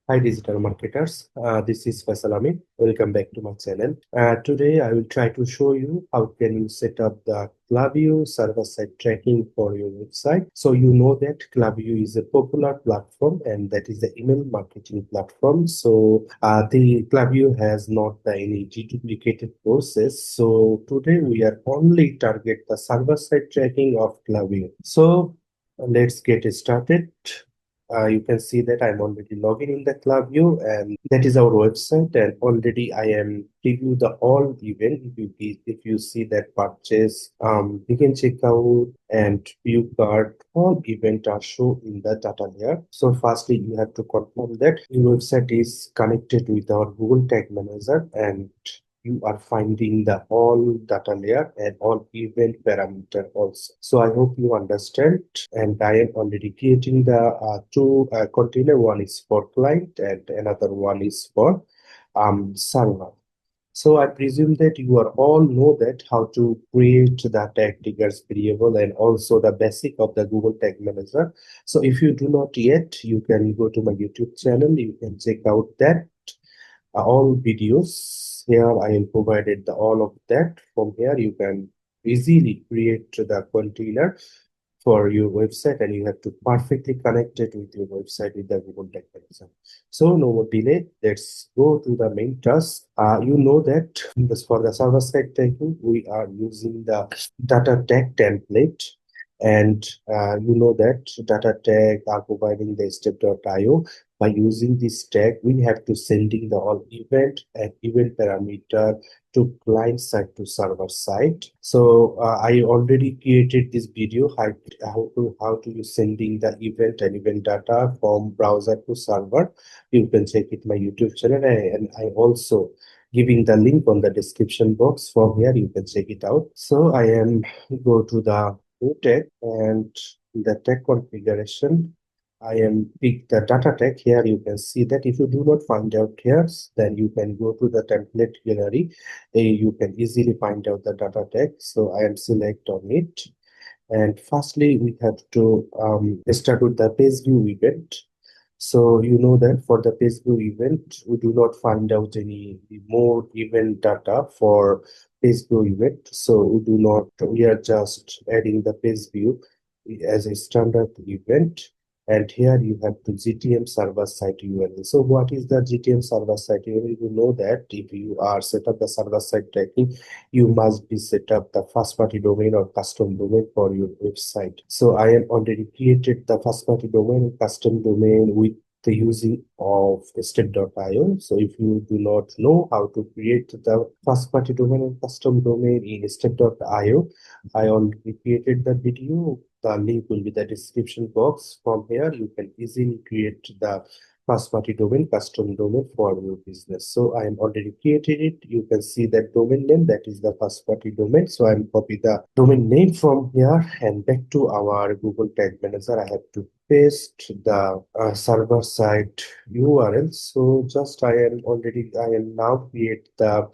Hi digital marketers, this is Faisal Amin. Welcome back to my channel. Today I will try to show you how can you set up the Klaviyo server-side tracking for your website. So you know that Klaviyo is a popular platform and that is the email marketing platform. So the Klaviyo has not any deduplicated process. So today we are only target the server-side tracking of Klaviyo. So let's get started. You can see that I'm already logging in the Klaviyo and that is our website, and already I am preview the all event. If you see that purchase, you can check out and view card, all event are shown in the data layer. So firstly you have to confirm that your website is connected with our Google Tag Manager, and you are finding the all data layer and all event parameter also. So I hope you understand, and I am already creating the two container. One is for client and another one is for server. So I presume that you are all know that how to create the tag triggers variable and also the basic of the Google Tag Manager. So if you do not yet, you can go to my YouTube channel. You can check out that all videos. Here I am provided the all of that. From here you can easily create the container for your website, and you have to perfectly connect it with your website with the Google Tag Manager. So no more delay, let's go to the main task. You know that this for the server side tagging we are using the data tag template, and you know that data tag are providing the step.io. By using this tag we have to sending the all event and event parameter to client side to server side. So I already created this video how to you sending the event and event data from browser to server. You can check it my YouTube channel, and I also giving the link on the description box. From here you can check it out. So I am go to the tag, and the tag configuration I am pick the data tag. Here you can see that if you do not find out here, then you can go to the template gallery. You can easily find out the data tag. So I am select on it. And firstly, we have to start with the page view event. So you know that for the page view event, we do not find out any more event data for page view event. So we are just adding the page view as a standard event. And here you have the GTM server-side URL. So what is the GTM server-side URL? You know that if you are set up the server-side tracking, you must be set up the first-party domain or custom domain for your website. So I am already created the first-party domain and custom domain with the using of step.io. So if you do not know how to create the first-party domain and custom domain in step.io, I already created the video. The link will be the description box. From here, you can easily create the first-party domain, custom domain for your business. So I am already created it. You can see that domain name, that is the first-party domain. So I'm copy the domain name from here and back to our Google Tag Manager. I have to paste the server-side URL. So just I am now create the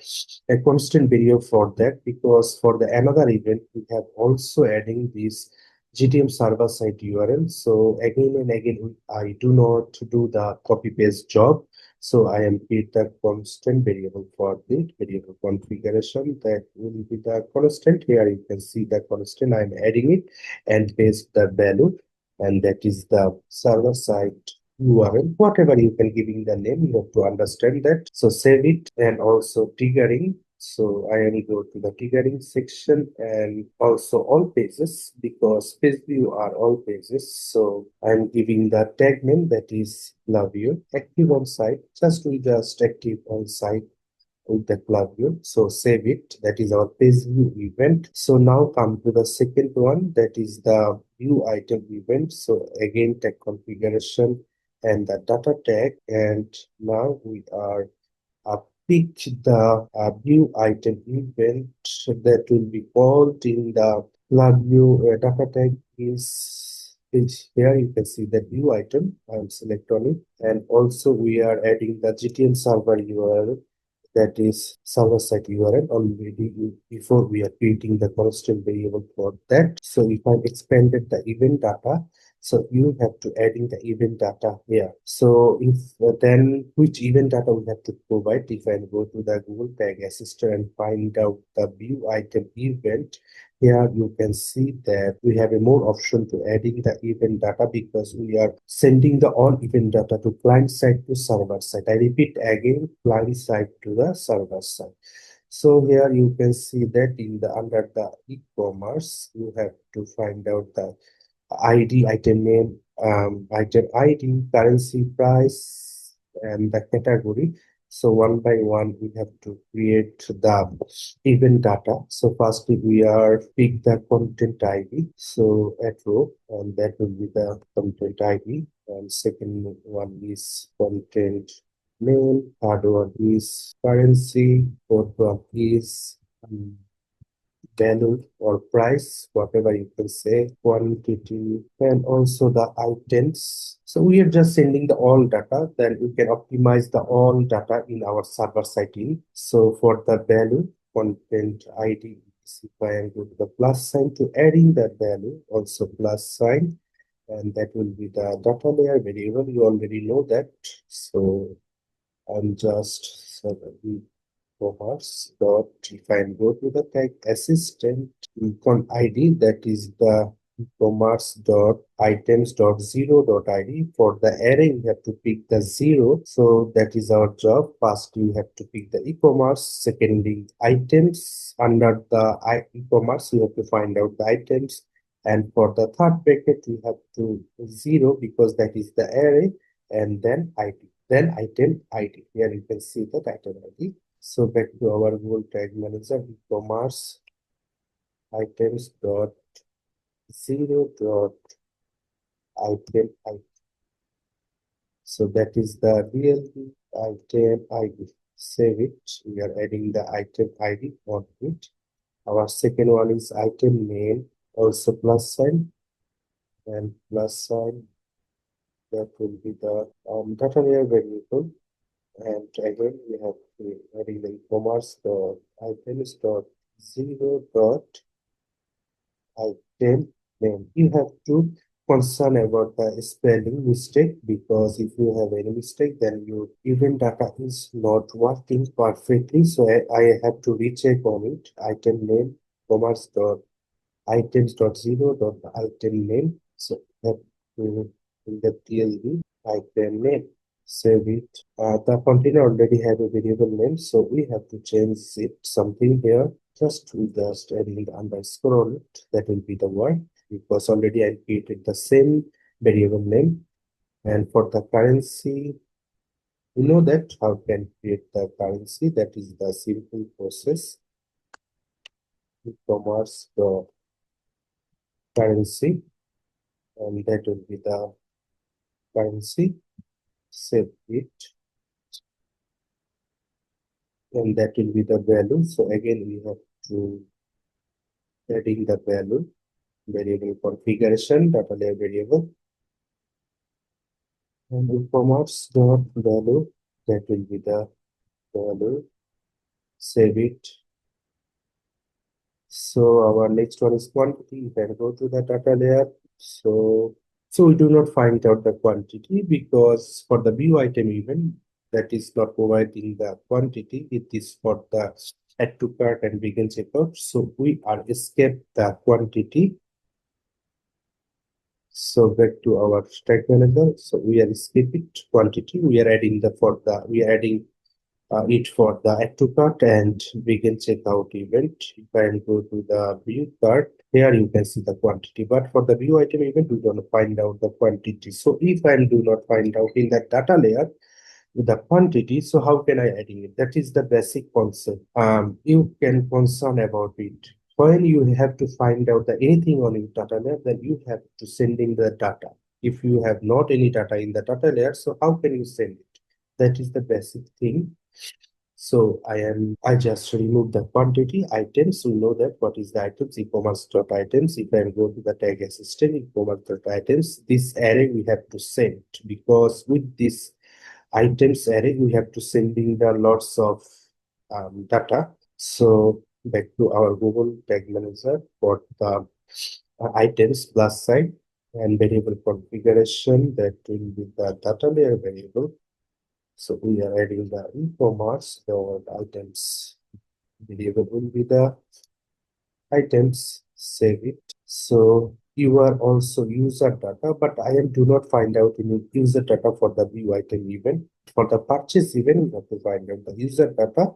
a constant video for that, because for the another event we have also adding this GTM server side URL. So again and again, I do not do the copy paste job. So I am create the constant variable for the variable configuration. That will be the constant. Here you can see the constant. I'm adding it and paste the value, and that is the server side URL. Whatever you can giving the name, you have to understand that. So save it, and also triggering. So I am go to the triggering section and also all pages, because page view are all pages. So I'm giving the tag name, that is Klaviyo active on site. Just active on site with the Klaviyo. So save it. That is our page view event. So now come to the second one, that is the view item event. So again, tag configuration and the data tag, and now we are pick the view item event that will be called in the Klaviyo data tag is here. You can see the view item. I'm select on it, and also we are adding the GTM server URL, that is server side URL already before we are creating the constant variable for that. So if I expanded the event data, So you have to adding the event data here. So if then which event data we have to provide? If I go to the Google Tag Assistant and find out the view item event, here you can see that we have a more option to adding the event data because we are sending the all event data to client side to server side. I repeat again, client side to the server side. So here you can see that in the under the e-commerce, you have to find out the ID, item name, item ID, currency, price, and the category. So one by one, we have to create the event data. So firstly, we are pick the content ID. So at row, and that will be the content ID. And second one is content name. Third one is currency. Fourth one is value or price, whatever you can say, quantity, and also the items. So we are just sending the all data, then we can optimize the all data in our server side team. So for the value, content ID, if I am go to the plus sign to adding that value, also plus sign, and that will be the data layer variable. You already know that. So I'm just so commerce dot if I go to the tag assistant econ ID, that is the commerce dot items dot zero dot ID. For the array we have to pick the zero, so that is our job. First we have to pick the e-commerce, secondly items. Under the e-commerce we have to find out the items, and for the third bracket we have to zero because that is the array, and then ID, then item ID. Here you can see that item ID. So back to our Google Tag Manager, e-commerce items dot zero dot item ID. So that is the real item ID. Save it. We are adding the item ID on it. Our second one is item name, also plus sign, and plus sign. That will be the data layer variable. And again, we have to adding the e-commerce dot items dot zero dot item name. You have to concern about the spelling mistake, because if you have any mistake, then your event data is not working perfectly. So I have to recheck on it. Item name, commerce dot items dot zero dot item name. So that will in the TLB item name. Save it. The container already have a variable name, so we have to change it something here. Just adding the underscore on it. That will be the word, because already I created the same variable name. And for the currency, you know that how can create the currency. That is the simple process. E-commerce the currency, and that will be the currency. Save it, and that will be the value. So again, we have to adding the value variable configuration data layer variable, and e-commerce dot value, that will be the value. Save it. So our next one is quantity. If I go to the data layer, so we do not find out the quantity, because for the view item event, that is not providing the quantity. It is for the add to cart and begin checkout. So we are escape the quantity. So back to our stack manager. So we are skipping quantity. We are adding we are adding it for the add to cart and begin checkout event. If I go to the view cart, here you can see the quantity. But for the view item event, we don't find out the quantity. So if I do not find out in the data layer the quantity, so how can I adding it? That is the basic concept. You can concern about it. When you have to find out the anything on your data layer, then you have to send in the data. If you have not any data in the data layer, so how can you send it? That is the basic thing. So I just remove the quantity items. We know that what is the items, e-commerce dot items. If I go to the tag assistant, e-commerce dot items, this array we have to send, because with this items array we have to send in the lots of data. So back to our Google Tag Manager for the items plus sign. and variable configuration, that will be the data layer variable. So we are adding the e-commerce, the items variable will be the items, save it. So you are also user data, but I am do not find out any user data for the view item event. For the purchase event, we have to find out the user data.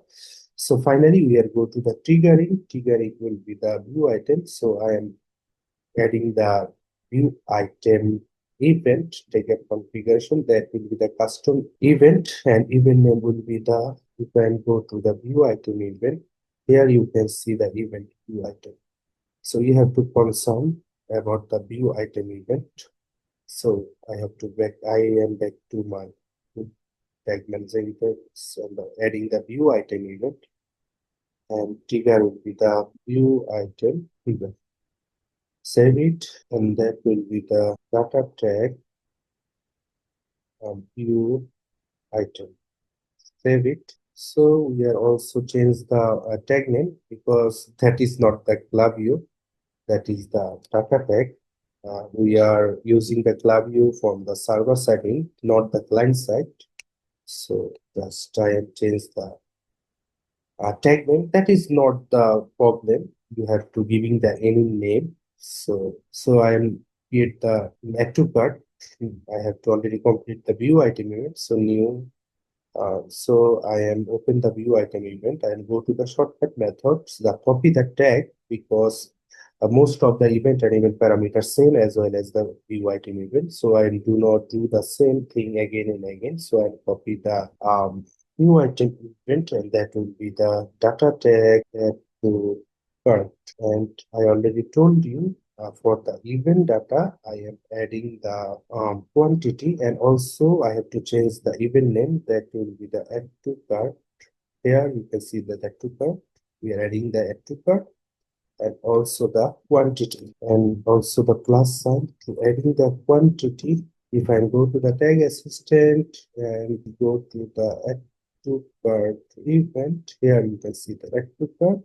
So finally, we are go to the triggering. Triggering will be the view item. So I am adding the view item event taken configuration, that will be the custom event, and event name will be the, you can go to the view item event. Here you can see the event view item. So you have to concern about the view item event. So I have to back, I am back to my tag manager event, so adding the view item event, and trigger will be the view item event. Save it, and that will be the data tag view item. Save it. So we are also change the tag name, because that is not the Klaviyo, that is the data tag. We are using the Klaviyo from the server side in, not the client side. So just try and change the tag name. That is not the problem. You have to giving the any name. So I am create the add to cart. I have to already complete the view item event. So new. So I am open the view item event and go to the shortcut methods. The copy the tag, because most of the event and event parameters same as well as the view item event. So I do not do the same thing again and again. So I copy the view item event, and that will be the data tag to current. And I already told you for the event data, I am adding the quantity, and also I have to change the event name, that will be the add to cart. Here you can see the add to cart. We are adding the add to cart, and also the quantity, and also the plus sign to adding the quantity. If I go to the tag assistant and go to the add to cart event, here you can see the add to cart.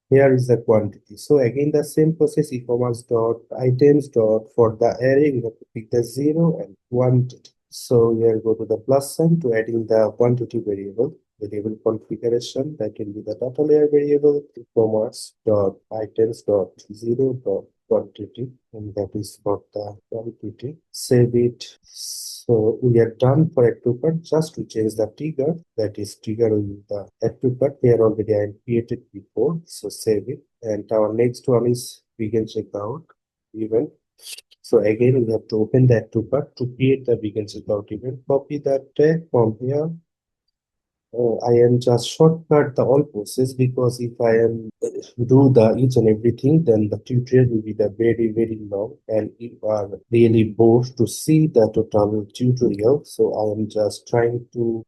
Here is the quantity. So again, the same process, e-commerce dot items dot, for the array, we have to pick the 0 and quantity. So here go to the plus sign to adding the quantity variable, variable configuration, that will be the data layer variable, e-commerce dot items dot 0 dot quantity, and that is for the quantity. Save it. So we are done for add to cart. Just to change the trigger, that is trigger with the add to cart. Here already I created before, so save it. And our next one is begin checkout event. So again, we have to open the add to cart to create the begin checkout event. Copy that tag from here. I am just shortcut the all process, because if I am do the each and everything, then the tutorial will be the very long, and you are really bored to see the total tutorial. So I am just trying to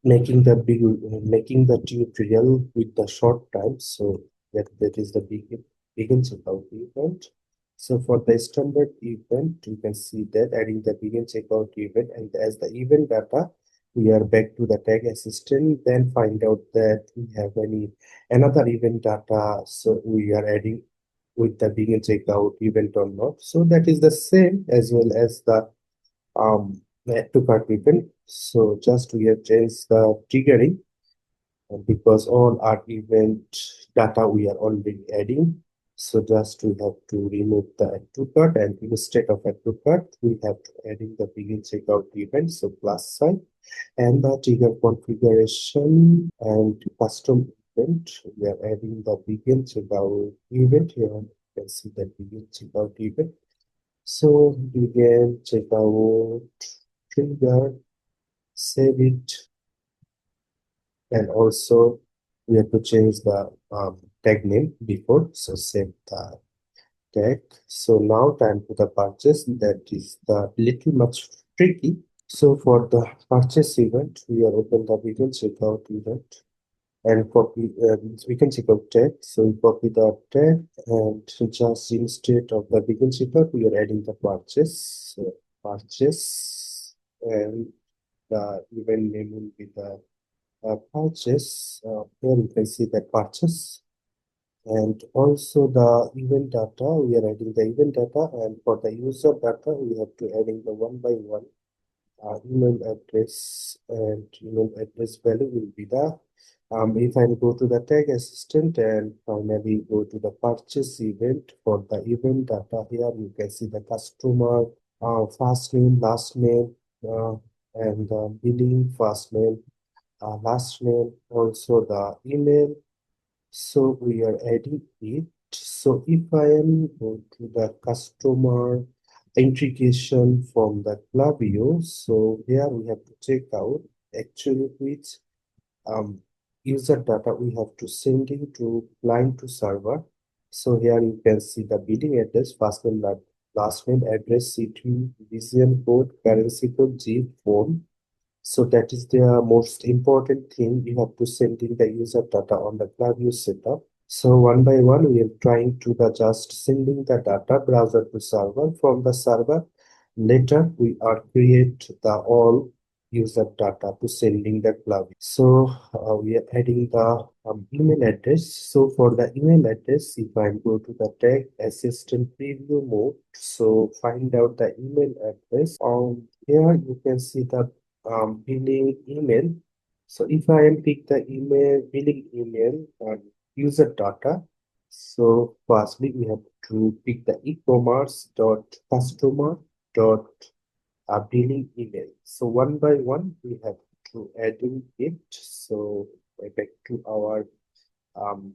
making the tutorial with the short time. So that is the begin checkout event. So for the standard event, you can see that adding the begin checkout event, and as the event data, we are back to the tag assistant, then find out that we have any another event data, so we are adding with the begin checkout event or not. So that is the same as well as the add to cart event. So just we have changed the triggering, because all our event data we are already adding. So just we have to remove the add to cart, and instead of add to cart, we have to adding the begin checkout event, so plus sign, and the trigger configuration and custom event. We are adding the begin checkout event here. You can see the begin checkout event. So begin checkout trigger, save it, and also we have to change the tag name before. So save the tag. So now time to the purchase. That is the little much tricky. So for the purchase event, we are open the begin checkout event and copy. We can check out tag. So we copy the tag, and just instead of the begin checkout, we are adding the purchase. So purchase, and the event name will be the purchase. Here you can see the purchase. And also the event data, we are adding the event data, and for the user data, we have to adding the one by one email address, and email address value will be the if I go to the tag assistant and finally go to the purchase event for the event data, here you can see the customer first name, last name, and the billing first name, last name, also the email. So we are adding it. So if I am go to the customer integration from the Klaviyo, so here we have to check out actually which um, user data we have to send into client to server. So here you can see the billing address, first name, last name, address, city, region code, currency code, zip, phone. So that is the most important thing. You have to send in the user data on the Klaviyo setup. So one by one, we are trying to the just sending the data browser to server. From the server, later we are create the all user data to sending the Klaviyo. So we are adding the email address. So for the email address, if I go to the tag assistant preview mode, so find out the email address. Here you can see the billing email. So if I am pick the email billing email user data, so firstly we have to pick the e-commerce dot customer dot billing email. So one by one we have to adding it. So back to our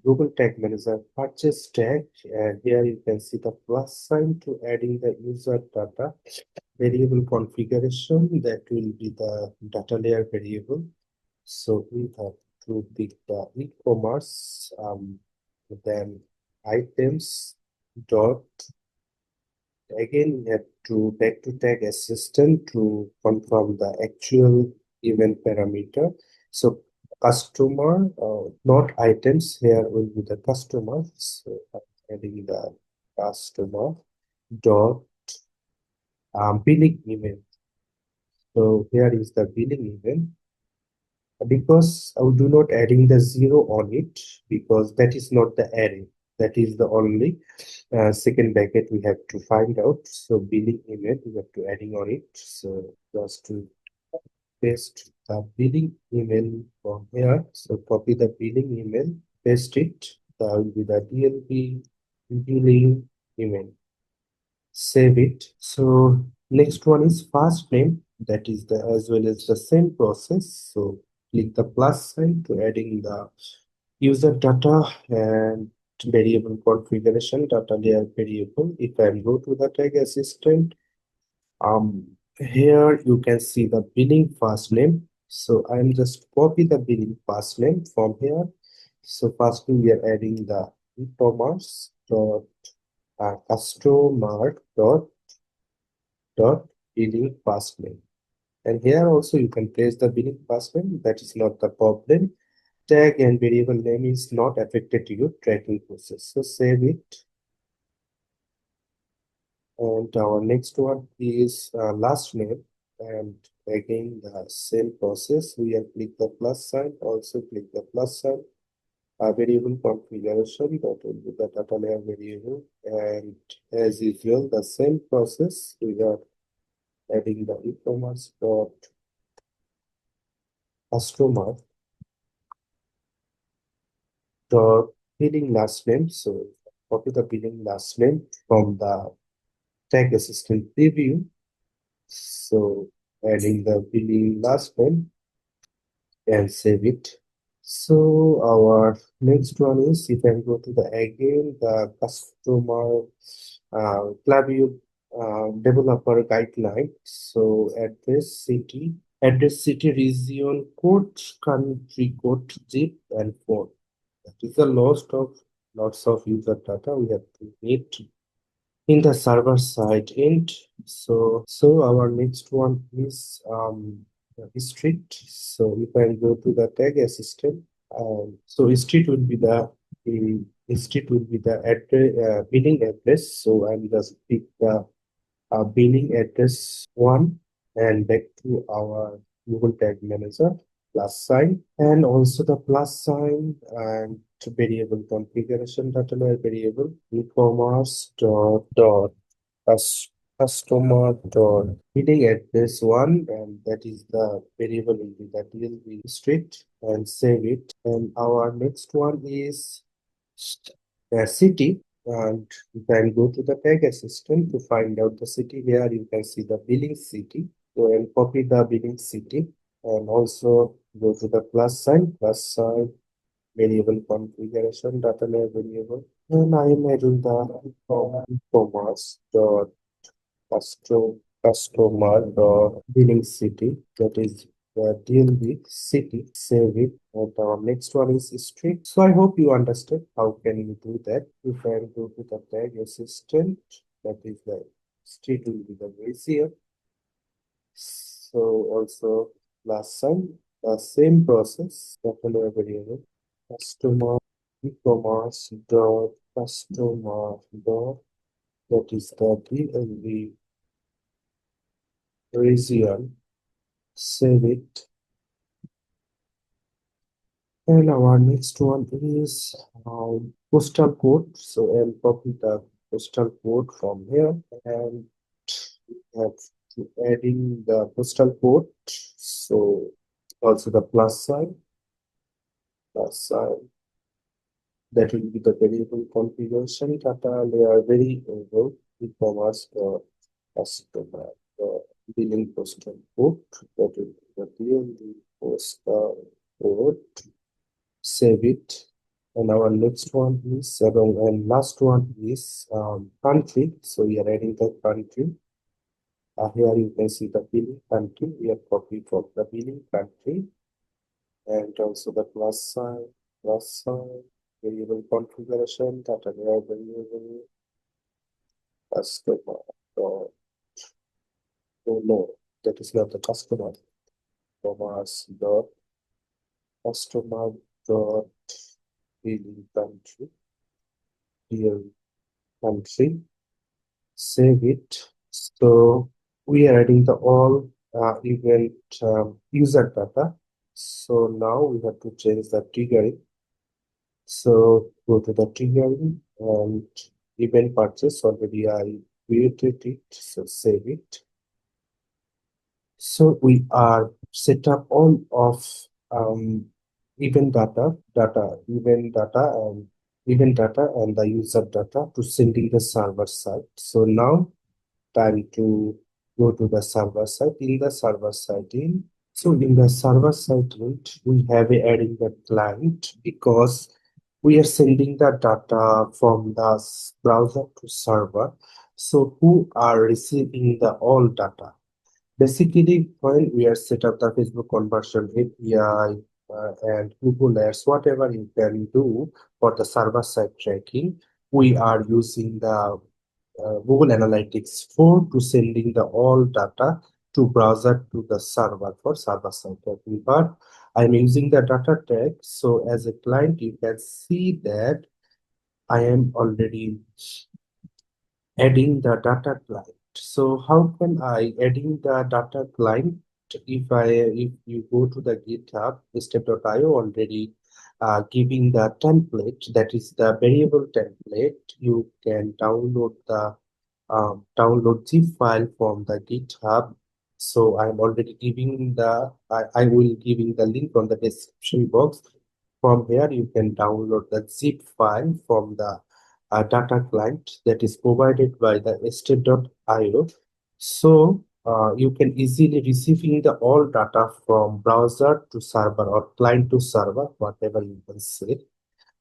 Google Tag Manager purchase tag, and here you can see the plus sign to adding the user data variable configuration, that will be the data layer variable. So we have to pick the e-commerce, then items dot. Again, we have to back to tag assistant to confirm the actual event parameter. So customer, not items. Here will be the customer. So adding the customer dot billing event. So here is the billing event. Because I do not adding the zero on it, because that is not the array. That is the only second bracket we have to find out. So billing email we have to adding on it. So just to paste the billing email from here. So copy the billing email, paste it. That will be the DLP billing email. Save it. So next one is fast name. That is the as well as the same process. So click the plus sign to adding the user data and variable configuration data layer variable. If I go to the tag assistant, here you can see the billing fast name. So I'm just copy the billing fast name from here. So firstly we are adding the e-commerce dot customer dot billing fast name. And here also you can place the billing fast name. That is not the problem. Tag and variable name is not affected to your tracking process. So save it. And our next one is last name. And again, the same process. We have click the plus sign, also click the plus sign. Variable configuration, that will be the data layer variable. And as usual, the same process. We are adding the e-commerce dot customer dot billing last name. So copy the billing last name from the tag assistant preview. So adding the billing last name and save it. So our next one is, if I go to the again the customer Klaviyo developer guideline. So address city region code, country code, zip, and phone. That is a lots of user data we have to need in the server side end. So our next one is street. So if I go to the tag assistant, so street will be the street will be the address billing address. So I'm just pick the billing address one and back to our Google Tag Manager. plus sign, and also the plus sign and variable configuration data layer variable e-commerce dot customer dot billing address one, and that is the variable will be the DLB strict, and save it. And our next one is city, and you can go to the tag assistant to find out the city. Here you can see the billing city. Go and copy the billing city, and also go to the plus sign variable configuration data layer variable, and I am adding the e-commerce dot customer billing city, that is deal with city, save it, and our next one is street. So I hope you understood how can you do that. You can go to the tag assistant, that is the street will be the easier. So also last sign, the same process, definitely variable customer e-commerce dot customer dot, that is the DLV region, save it. And our next one is postal code. So I'll copy the postal code from here, and have to adding the postal code. So also the plus sign, that will be the variable configuration data layer variable e-commerce customer billing postal code, that will be the DLD postal code, save it. And our next one is and last one is country. So we are adding the country. Here you can see the billing country. We are copying from the billing country, and also the plus sign, variable configuration, data layer variable, customer. Oh, no, that is not the customer. Commerce dot customer dot billing country, deal country, save it. So we are adding the all event user data. So now we have to change the triggering. So go to the triggering, and event purchase already I created it, so save it. So we are set up all of event data and the user data to sending the server side. So now time to go to the server side. In the server side in the server side we have adding the client, because we are sending the data from the browser to server. So who are receiving the all data? Basically, when we are set up the Facebook conversion API and Google Ads, whatever you can do for the server-side tracking, we are using the Google Analytics 4 to sending the all data to browser to the server for server-side tracking. But I'm using the data tag, so as a client, you can see that I am already adding the data client. So how can I adding the data client? If you go to the GitHub step.io, already giving the template, that is the variable template, you can download the download zip file from the GitHub. So I'm already giving the I will giving the link on the description box. From here you can download the zip file from the data client that is provided by the state.io. So you can easily receiving the all data from browser to server or client to server, whatever you can say.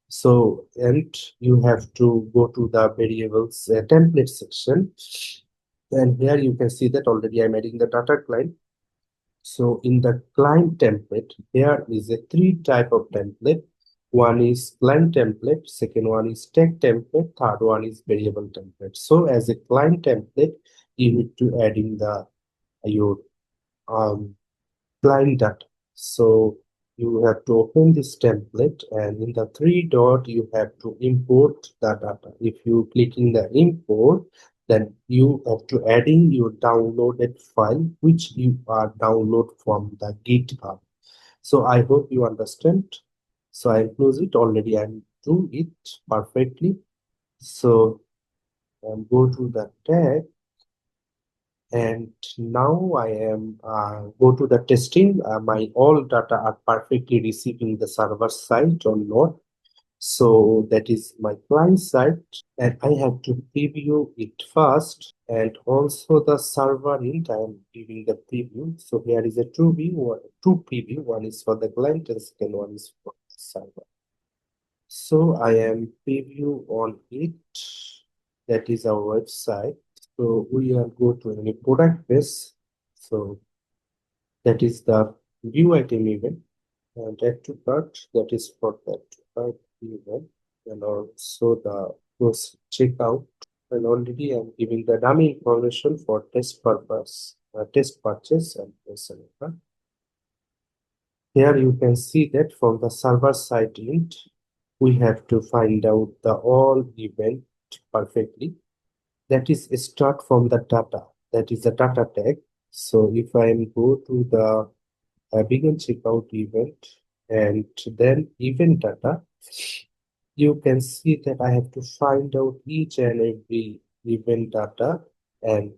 So, and you have to go to the variables template section, and here you can see that already I'm adding the data client. So in the client template, there is a three type of template. One is client template, second one is tag template, third one is variable template. So as a client template, you need to add in the your um, client data. So you have to open this template, and in the three dot you have to import the data. If you click in the import, then you have to add in your downloaded file, which you are download from the GitHub. So I hope you understand. So I close it already. I'm do it perfectly. So go to the tag, and now I am go to the testing. My all data are perfectly receiving the server side or not. So that is my client side, and I have to preview it first, and also the server int I am giving the preview. So here is a two preview. One is for the client and second one is for the server. So I am preview on it. That is our website. So we are go to any product base. So that is the view item event, and add to cart, that is for that cart event, and also the post checkout. And already I'm giving the dummy information for test purpose, test purchase and etc. Here you can see that from the server side int, we have to find out the all event perfectly. That is start from the data. That is the data tag. So if I go to the begin checkout event and then event data, you can see that I have to find out each and every event data. And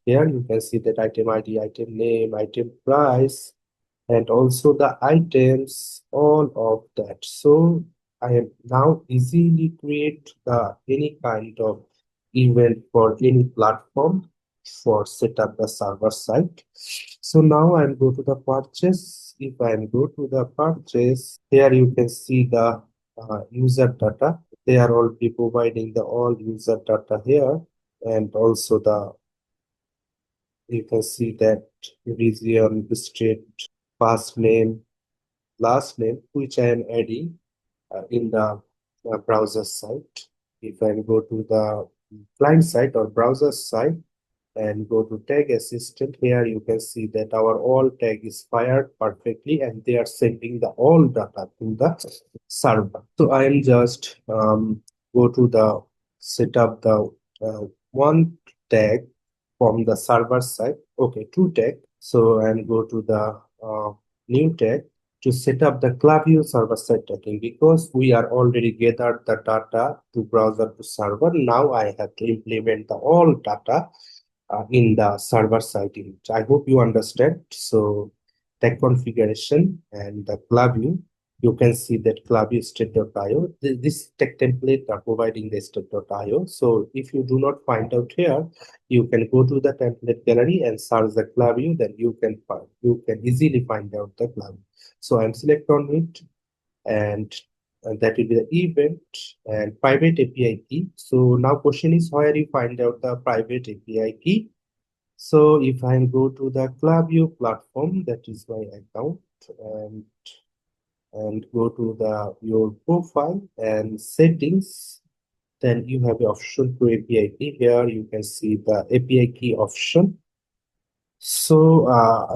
here you can see that item ID, item name, item price, and also the items, all of that. So I am now easily create the any kind of event for any platform for set up the server side. So now I'm go to the purchase. If I'm go to the purchase, here you can see the user data. They are already providing the all user data here, and also the you can see that region, state, first name, last name, which I am adding in the browser site. If I go to the client side or browser side and go to tag assistant, here you can see that our all tag is fired perfectly and they are sending the all data to the server. So I am just go to the set up the one tag from the server side. Okay, two tag. So and go to the new tag to set up the Klaviyo server-side tracking, because we are already gathered the data to browser to server. Now I have to implement the all data in the server side image. I hope you understand. So tag configuration and the Klaviyo, you can see that Klaviyo state.io. This tag template are providing the state.io. So if you do not find out here, you can go to the template gallery and search the Klaviyo. Then you can easily find out the Klaviyo. So I'm select on it, and that will be the event and private API key. So now question is where you find out the private API key. So if I go to the Klaviyo platform, that is my account, and go to the your profile and settings, then you have the option to API key. Here you can see the API key option. So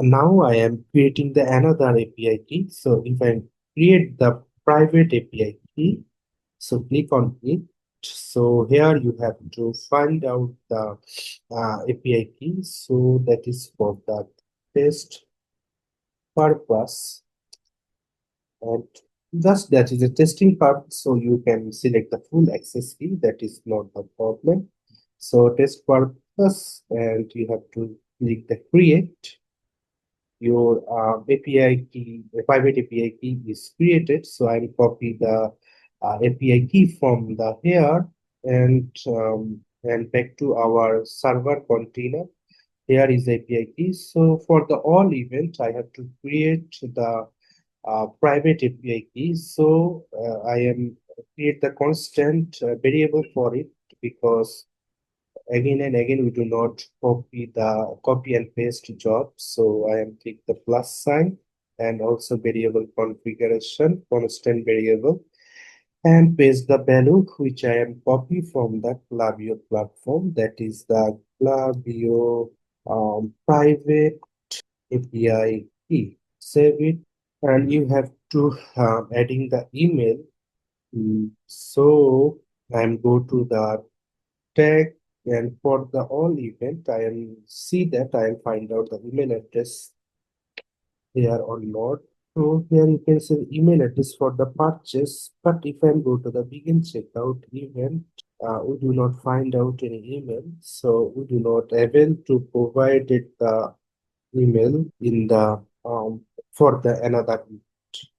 now I am creating the another API key. So if I create the private API key, so click on it. So here you have to find out the API key. So that is for the test purpose, and just that is a testing part. So you can select the full access key. That is not the problem. So test purpose, and you have to click the create. Your API key, a private API key is created. So I'll copy the API key from the here and back to our server container. Here is API key. So for the all event, I have to create the private API key. So I am create the constant variable for it, because again and again we do not copy and paste job. So I am click the plus sign and also variable configuration constant variable and paste the value which I am copy from the Klaviyo platform, that is the Klaviyo private API key. Save it, and you have to adding the email. So I'm go to the tag, and for the all event I am see that I am find out the email address here or not. So here you can see the email address for the purchase, but if I go to the begin checkout event, we do not find out any email, so we do not able to provide it the email in the for the another event.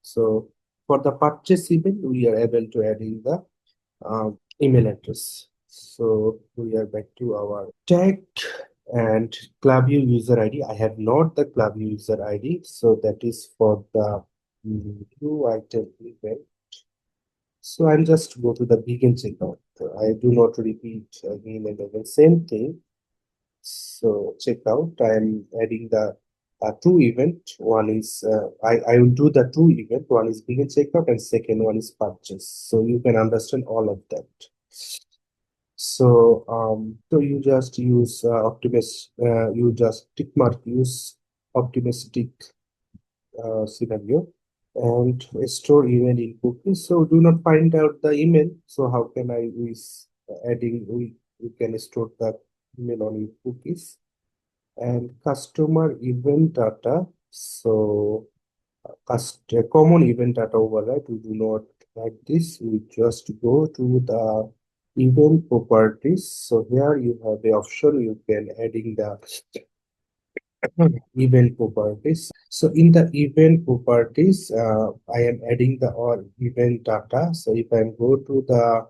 So for the purchase event, we are able to add in the email address. So we are back to our tag and Klaviyo user ID. I have not the Klaviyo user ID, so that is for the new item event. So I'm just go to the begin checkout. I do not repeat again and again same thing. So checkout. I'm adding the two event. One is I will do the two event. One is begin checkout and second one is purchase. So you can understand all of that. So you just use you just tick mark use optimistic scenario and store email in cookies. So do not find out the email. So how can I use adding we can store the email on your cookies and customer event data. So common event data override. We do not like this. We just go to the event properties. So here you have the option you can adding the event properties. So in the event properties, I am adding the all event data. So if I go to the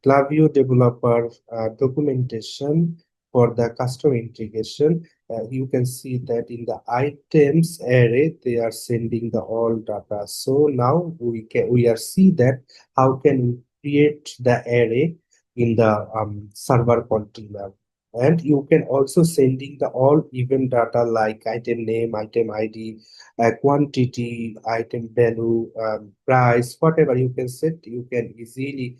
Klaviyo developer documentation for the custom integration, you can see that in the items array, they are sending the all data. So now we are see that how can we create the array in the server container, and you can also sending the all event data like item name, item id, quantity, item value, price, whatever you can set, you can easily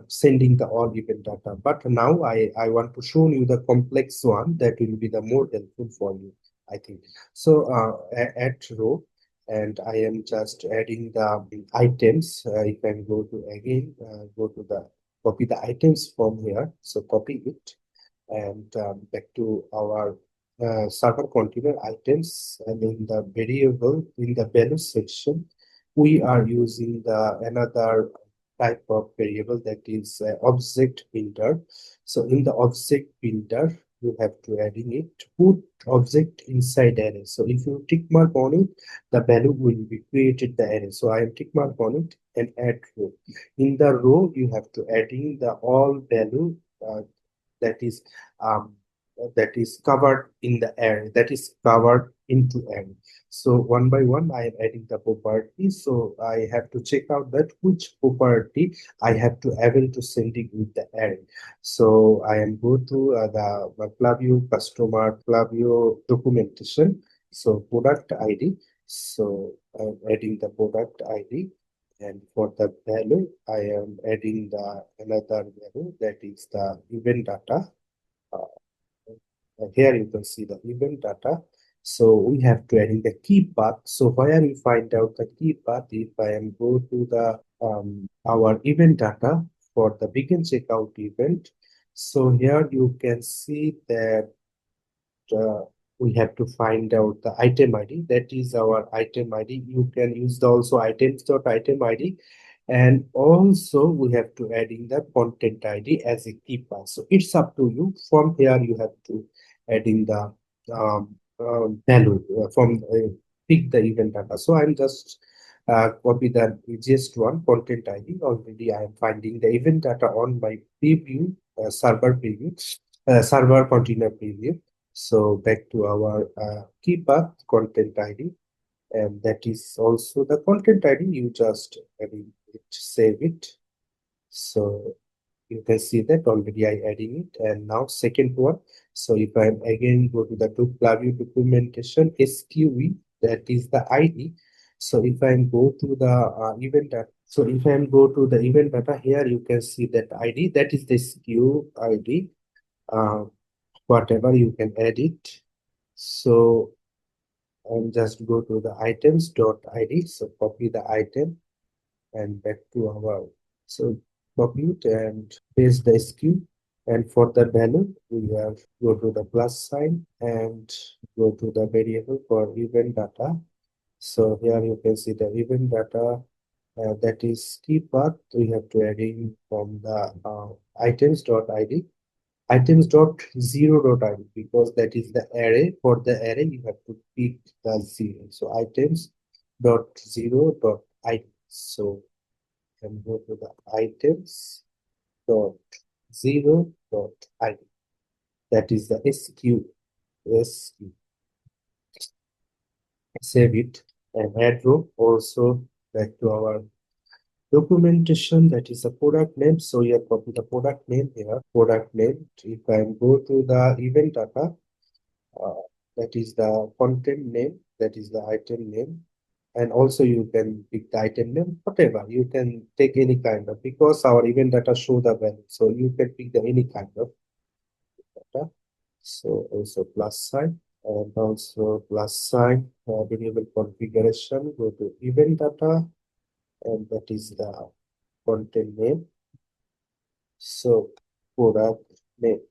sending the all event data. But now I want to show you the complex one that will be the more helpful for you, I think. So add row, and I am just adding the items. You can go to again go to the copy the items from here, so copy it and back to our server container items, and in the variable in the value section we are using the another type of variable that is object builder. So in the object builder you have to adding it put object inside array. So if you tick mark on it, the value will be created the array. So I am tick mark on it and add row. In the row you have to adding the all value that is um, that is covered in the array, that is covered into array. So one by one I am adding the property. So I have to check out that which property I have to able to send it with the array. So I am go to the Klaviyo customer Klaviyo documentation. So product ID. So I'm adding the product ID, and for the value I am adding the another value that is the event data. uh, Here you can see the event data. So we have to add in the key path. So where we find out the key path, if I am go to the our event data for the begin checkout event. So here you can see that uh, we have to find out the item ID. That is our item ID. You can use the also items.item ID, and also we have to add in the content ID as a key path. So it's up to you. From here you have to add in the value from pick the event data. So I'm just copy the easiest one, content ID. Already I am finding the event data on my preview server preview, server container preview. So back to our key path content ID, and that is also the content ID. You just save it. So you can see that already I adding it. And now second one. So if I again go to the Klaviyo documentation SQE, that is the ID. So if I go to the event data, so if I go to the event data here, you can see that ID, that is the SKU ID. Whatever you can edit. So and just go to the items.id. So copy the item and back to our, so copy it and paste the SKU. And for the value, we have go to the plus sign and go to the variable for event data. So here you can see the event data that is key path. We have to add in from the items.id, items.0.id, because that is the array. For the array, you have to pick the zero. So items.0.id. So can go to the items.0.id. That is the SQ. Save it and add row. Also back to our documentation, that is a product name. So you have copy the product name here. Product name. If I go to the event data, uh, that is the content name, that is the item name. And also you can pick the item name, whatever. You can take any kind of, because our event data show the value. So you can pick the any kind of data. So also plus sign, and also plus sign, variable configuration, go to event data, and that is the content name. So product name,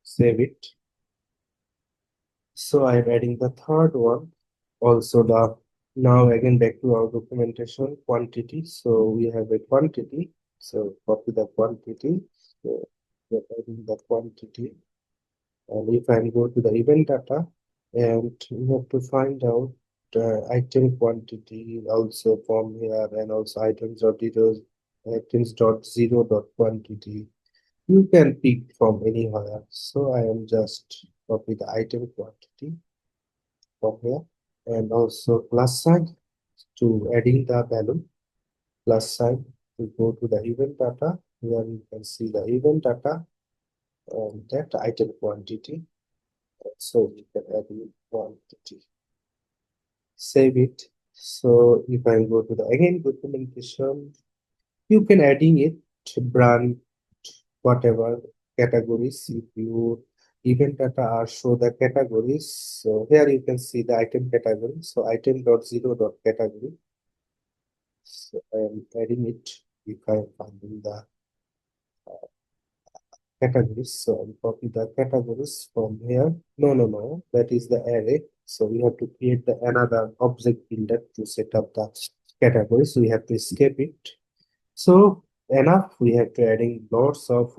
save it. So I'm adding the third one. Also the, now again back to our documentation, quantity. So we have a quantity. So copy the quantity. So we're adding the quantity. And if I go to the event data, and we have to find out the item quantity also from here, and also items.zero.quantity. You can pick from anywhere. So I am just copy the item quantity from here, and also plus sign to adding the value, plus sign to go to the event data. Here you can see the event data and that item quantity. So you can add in quantity. Save it. So if I go to the again documentation, you can adding it to brand, whatever categories. If you event data are show the categories, so here you can see the item category. So item.0.category. So I am adding it. If I am finding the categories, so I'll copy the categories from here. No, that is the array. So we have to create the another object builder to set up the category. So we have to escape it. So enough, we have to adding lots of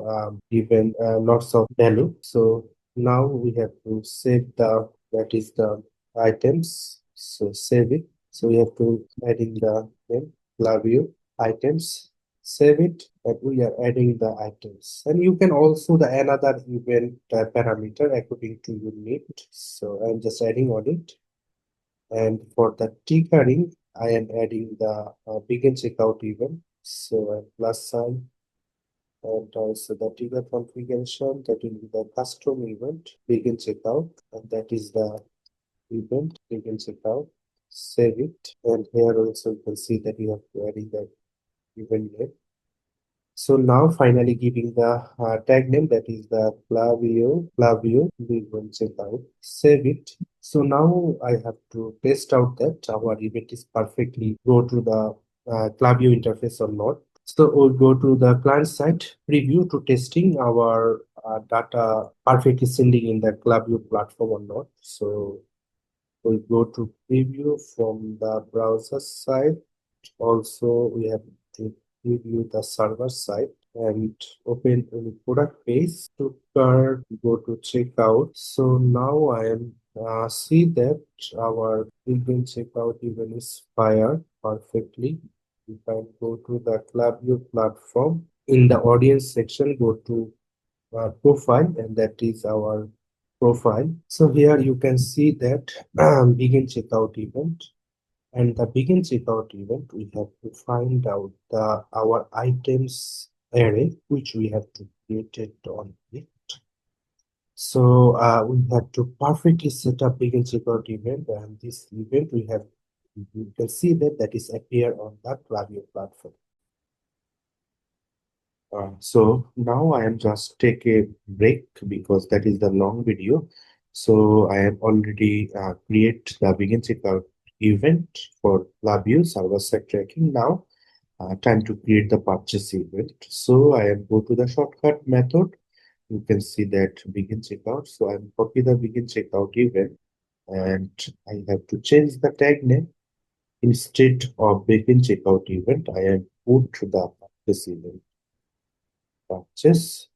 even lots of value. So now we have to save the, that is the items. So save it. So we have to adding the name Klaviyo items. Save it, and we are adding the items. And you can also the another event parameter according to your need. So I'm just adding on it. And for the tickering, I am adding the begin checkout event. So a plus sign, and also the trigger configuration, that will be the custom event begin checkout, and that is the event begin checkout. Save it, and here also you can see that you have to add the event name. So now finally giving the tag name, that is the Klaviyo, we will check out, save it. So now I have to test out that our event is perfectly go to the Klaviyo interface or not. So we'll go to the client side preview to testing our data perfectly sending in the Klaviyo platform or not. So we'll go to preview from the browser side. Also, we have to preview the server side and open any product page to cart, go to checkout. So now I am see that our begin checkout even is fired perfectly. You can go to the Klaviyo platform. In the audience section, go to profile, and that is our profile. So here you can see that begin checkout event. And the begin checkout event, we have to find out the our items array, which we have to create it on it. So we have to perfectly set up begin checkout event, and this event we have, you can see that that is appear on the Klaviyo platform. So now I am just take a break because that is the long video. So I have already create the begin checkout event for Klaviyo server-side tracking. Now time to create the purchase event. So I am go to the shortcut method. You can see that begin checkout. So I am copy the begin checkout event and I have to change the tag name. Instead of begin checkout event, I have put the purchase event, purchase,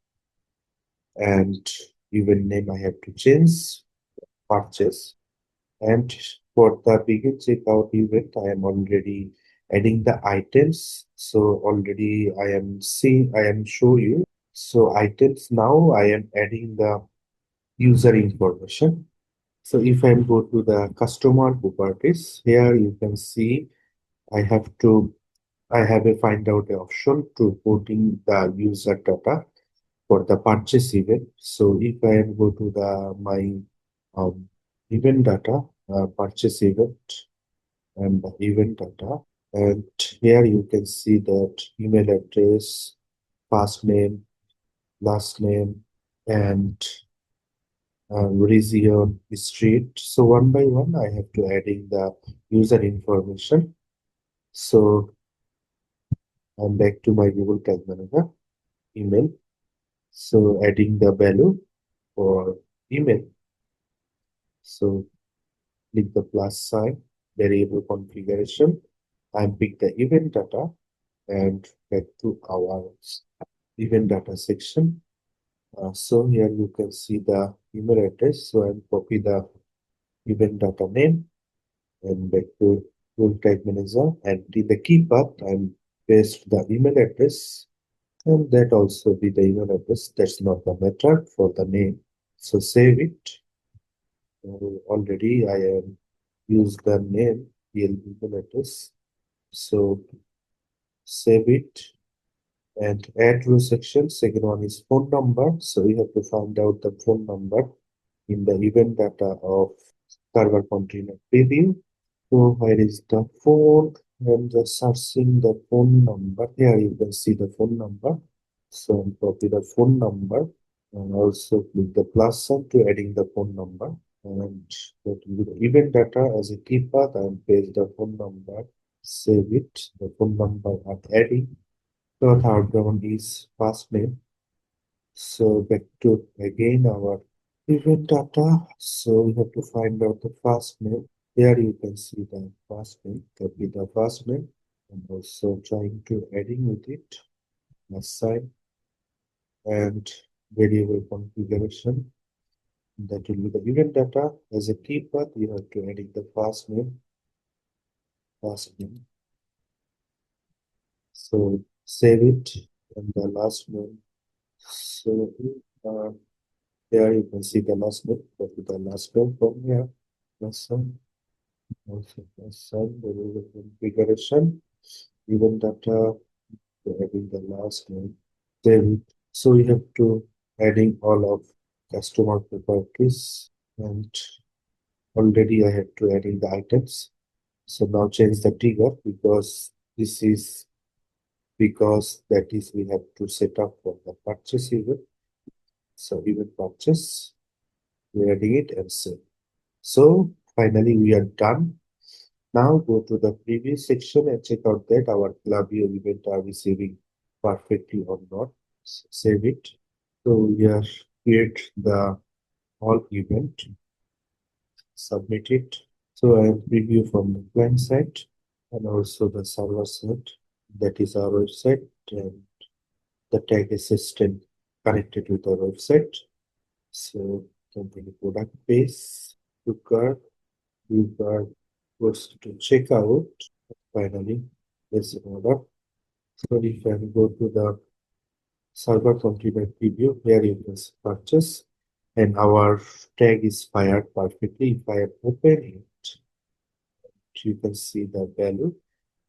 and event name I have to change purchase. And for the begin checkout event, I am already adding the items. So already I am show you. So items now I am adding the user information. So if I go to the customer properties, here you can see I have to I have a find out option to put in the user data for the purchase event. So if I am go to the my um, event data, purchase event and the event data, and here you can see that email address, first name, last name, and region, street. So one by one, I have to adding the user information. So I'm back to my Google Tag Manager, email. So adding the value for email. So click the plus sign, variable configuration, and pick the event data and back to our event data section. So here you can see the email address. So I'll copy the event data name and back to Google Tag Manager and in the key path and paste the email address, and that also be the email address. That's not the method for the name. So save it. Already I am used the name real email address. So save it and add row section. Second one is phone number. So we have to find out the phone number in the event data of server container preview. So where is the phone? I'm just searching the phone number. Here you can see the phone number. So I'll copy the phone number and also click the plus sign to adding the phone number. And go to the event data as a key path and paste the phone number. Save it. The phone number I'm adding. The third one is first name. So back to again our event data. So we have to find out the first name. Here you can see the first name, copy the first name, and also trying to adding with it, assign and variable configuration. That will be the event data. As a key path, you have to add the first name, first name. So save it and the last name. So uh, here you can see the last name, copy the last name from here. Last name, also last name, variable configuration, event data, adding the last name. Then, so we have to adding all of customer properties and already I have to adding the items. So now change the trigger because this is because that is we have to set up for the purchase event. So event purchase, we're adding it and save. So finally we are done. Now go to the previous section and check out that our Klaviyo event are receiving perfectly or not. Save it. So here create the all event, submit it. So I have preview from the client side and also the server side. That is our website and the tag assistant connected with our website. So company product base, looker, looker goes to checkout. Finally, there's an order. So if I go to the server container preview, here you can purchase and our tag is fired perfectly. If I open it, you can see the value.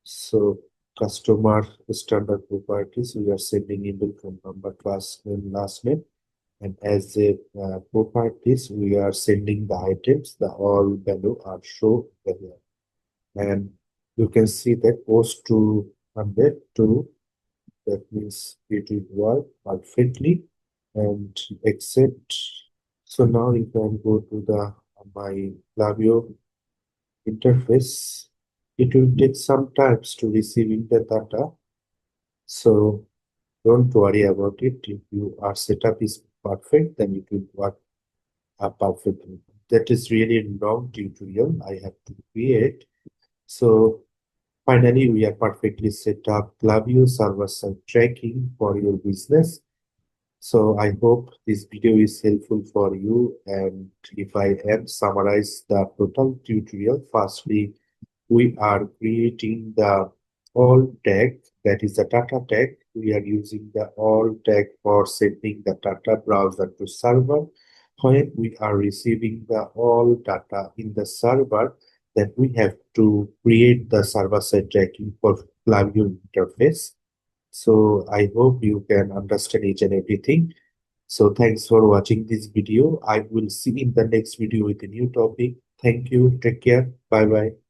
So customer standard properties, we are sending email phone number, first name, last name. And as a properties, we are sending the items, the all value are shown here. And you can see that post to 100 to that means it will work perfectly and accept. So now you can go to the my Klaviyo interface. It will take some times to receiving the data. So don't worry about it. If your setup is perfect, then it will work perfectly. that is really long tutorial I have to create. So finally, we are perfectly set up Klaviyo server-side tracking for your business. So I hope this video is helpful for you. And if I am summarize the total tutorial, firstly, we are creating the all tag, that is the data tag. We are using the all tag for sending the data browser to server. When we are receiving the all data in the server, then we have to create the server-side tracking for Klaviyo interface. So I hope you can understand each and everything. So thanks for watching this video. I will see in the next video with a new topic. Thank you. Take care. Bye bye.